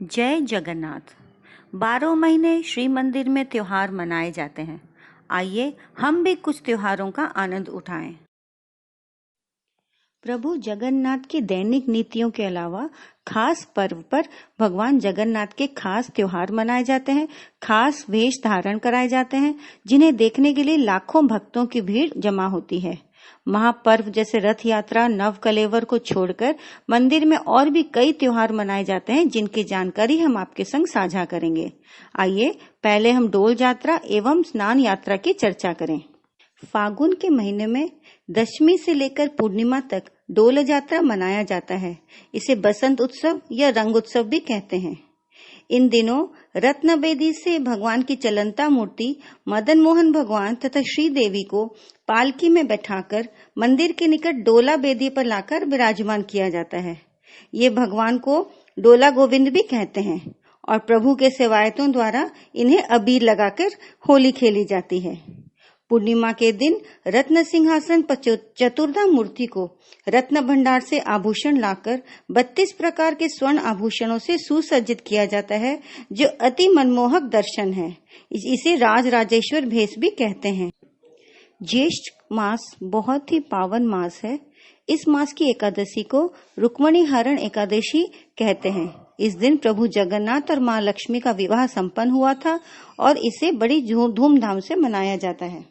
जय जगन्नाथ। 12 महीने श्री मंदिर में त्योहार मनाए जाते हैं। आइए हम भी कुछ त्योहारों का आनंद उठाएं। प्रभु जगन्नाथ की दैनिक नीतियों के अलावा खास पर्व पर भगवान जगन्नाथ के खास त्योहार मनाए जाते हैं। खास वेश धारण कराए जाते हैं, जिन्हें देखने के लिए लाखों भक्तों की भीड़ जमा होती है। महापर्व जैसे रथ यात्रा, नव कलेवर को छोड़कर मंदिर में और भी कई त्योहार मनाए जाते हैं, जिनकी जानकारी हम आपके संग साझा करेंगे। आइए पहले हम डोल यात्रा एवं स्नान यात्रा की चर्चा करें। फागुन के महीने में दशमी से लेकर पूर्णिमा तक डोल यात्रा मनाया जाता है। इसे बसंत उत्सव या रंग उत्सव भी कहते हैं। इन दिनों रत्न बेदी से भगवान की चलंता मूर्ति मदन मोहन भगवान तथा श्री देवी को पालकी में बैठाकर मंदिर के निकट डोला बेदी पर लाकर विराजमान किया जाता है। ये भगवान को डोला गोविंद भी कहते हैं और प्रभु के सेवायतों द्वारा इन्हें अबीर लगाकर होली खेली जाती है। पूर्णिमा के दिन रत्न सिंहासन पर चतुर्धा मूर्ति को रत्न भंडार से आभूषण लाकर 32 प्रकार के स्वर्ण आभूषणों से सुसज्जित किया जाता है, जो अति मनमोहक दर्शन है। इसे राज राजेश्वर भेष भी कहते हैं। ज्येष्ठ मास बहुत ही पावन मास है। इस मास की एकादशी को रुक्मणी हरण एकादशी कहते हैं। इस दिन प्रभु जगन्नाथ और माँ लक्ष्मी का विवाह संपन्न हुआ था और इसे बड़ी धूमधाम से मनाया जाता है।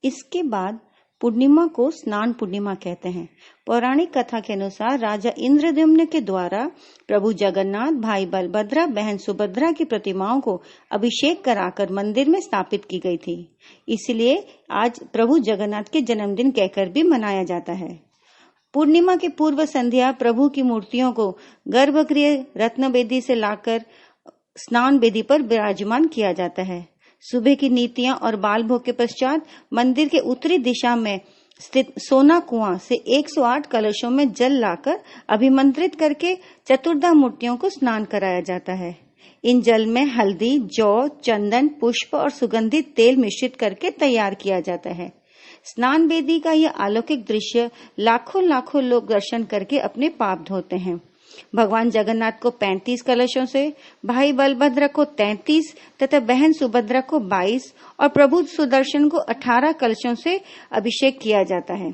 इसके बाद पूर्णिमा को स्नान पूर्णिमा कहते हैं। पौराणिक कथा के अनुसार राजा इंद्रद्युम्न के द्वारा प्रभु जगन्नाथ, भाई बलभद्र, बहन सुभद्रा की प्रतिमाओं को अभिषेक कराकर मंदिर में स्थापित की गई थी। इसलिए आज प्रभु जगन्नाथ के जन्मदिन कहकर भी मनाया जाता है। पूर्णिमा की पूर्व संध्या प्रभु की मूर्तियों को गर्भगृह रत्न बेदी से लाकर स्नान बेदी पर विराजमान किया जाता है। सुबह की नीतियां और बाल भोग के पश्चात मंदिर के उत्तरी दिशा में स्थित सोना कुआं से 108 कलशों में जल लाकर अभिमंत्रित करके चतुर्धा मूर्तियों को स्नान कराया जाता है। इन जल में हल्दी, जौ, चंदन, पुष्प और सुगंधित तेल मिश्रित करके तैयार किया जाता है। स्नान बेदी का यह अलौकिक दृश्य लाखों लोग दर्शन करके अपने पाप धोते हैं। भगवान जगन्नाथ को 35 कलशों से, भाई बलभद्र को 33 तथा बहन सुभद्रा को 22 और प्रभु सुदर्शन को 18 कलशों से अभिषेक किया जाता है।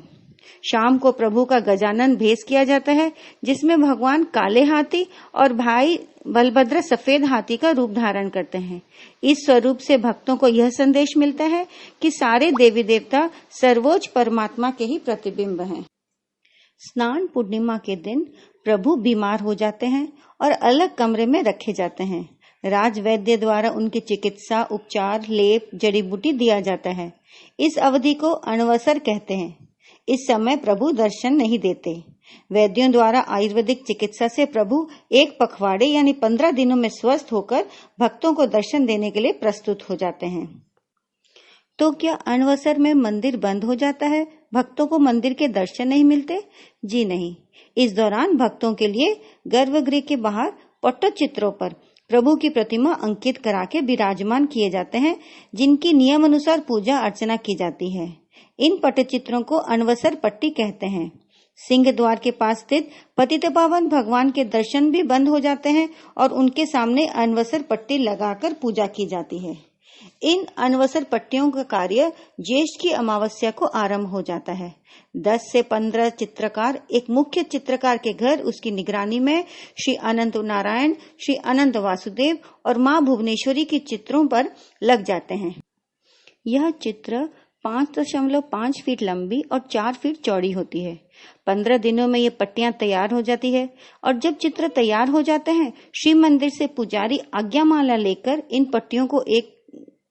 शाम को प्रभु का गजानन भेष किया जाता है, जिसमें भगवान काले हाथी और भाई बलभद्र सफेद हाथी का रूप धारण करते हैं। इस स्वरूप से भक्तों को यह संदेश मिलता है कि सारे देवी देवता सर्वोच्च परमात्मा के ही प्रतिबिंब हैं। स्नान पूर्णिमा के दिन प्रभु बीमार हो जाते हैं और अलग कमरे में रखे जाते हैं। राज वैद्य द्वारा उनकी चिकित्सा, उपचार, लेप, जड़ी बूटी दिया जाता है। इस अवधि को अणवसर कहते हैं। इस समय प्रभु दर्शन नहीं देते। वैद्यों द्वारा आयुर्वेदिक चिकित्सा से प्रभु एक पखवाड़े यानी 15 दिनों में स्वस्थ होकर भक्तों को दर्शन देने के लिए प्रस्तुत हो जाते हैं। तो क्या अणवसर में मंदिर बंद हो जाता है? भक्तों को मंदिर के दर्शन नहीं मिलते? जी नहीं। इस दौरान भक्तों के लिए गर्भगृह के बाहर पट्टचित्रों पर प्रभु की प्रतिमा अंकित करा के विराजमान किए जाते हैं, जिनकी नियम अनुसार पूजा अर्चना की जाती है। इन पट्टचित्रों को अणवसर पट्टी कहते हैं। सिंह द्वार के पास स्थित पतितपावन भगवान के दर्शन भी बंद हो जाते हैं और उनके सामने अणवसर पट्टी लगाकर पूजा की जाती है। इन अनवसर पट्टियों का कार्य ज्येष्ठ की अमावस्या को आरंभ हो जाता है। 10 से 15 चित्रकार एक मुख्य चित्रकार के घर उसकी निगरानी में श्री अनंत नारायण, श्री अनंत वासुदेव और माँ भुवनेश्वरी के चित्रों पर लग जाते हैं। यह चित्र 5.5 फीट लंबी और 4 फीट चौड़ी होती है। 15 दिनों में ये पट्टियां तैयार हो जाती है और जब चित्र तैयार हो जाते हैं, श्री मंदिर से पुजारी आज्ञामाला लेकर इन पट्टियों को एक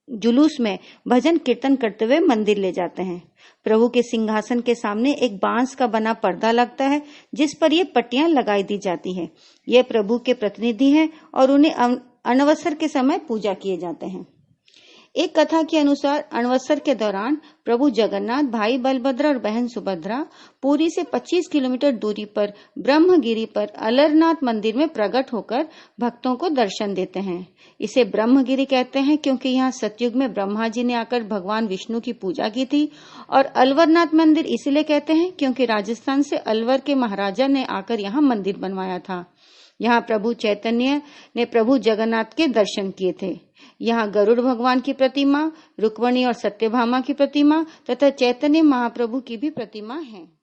जुलूस में भजन कीर्तन करते हुए मंदिर ले जाते हैं। प्रभु के सिंहासन के सामने एक बांस का बना पर्दा लगता है, जिस पर ये पट्टियां लगाई दी जाती है। ये प्रभु के प्रतिनिधि हैं और उन्हें अनवसर के समय पूजा किए जाते हैं। एक कथा के अनुसार अणवसर के दौरान प्रभु जगन्नाथ, भाई बलभद्र और बहन सुभद्रा पुरी से 25 किलोमीटर दूरी पर ब्रह्मगिरी पर अलरनाथ मंदिर में प्रकट होकर भक्तों को दर्शन देते हैं। इसे ब्रह्मगिरी कहते हैं क्योंकि यहाँ सतयुग में ब्रह्मा जी ने आकर भगवान विष्णु की पूजा की थी, और अलवरनाथ मंदिर इसलिए कहते हैं क्योंकि राजस्थान से अलवर के महाराजा ने आकर यहाँ मंदिर बनवाया था। यहाँ प्रभु चैतन्य ने प्रभु जगन्नाथ के दर्शन किए थे। यहाँ गरुड़ भगवान की प्रतिमा, रुक्मणी और सत्यभामा की प्रतिमा तथा चैतन्य महाप्रभु की भी प्रतिमा है।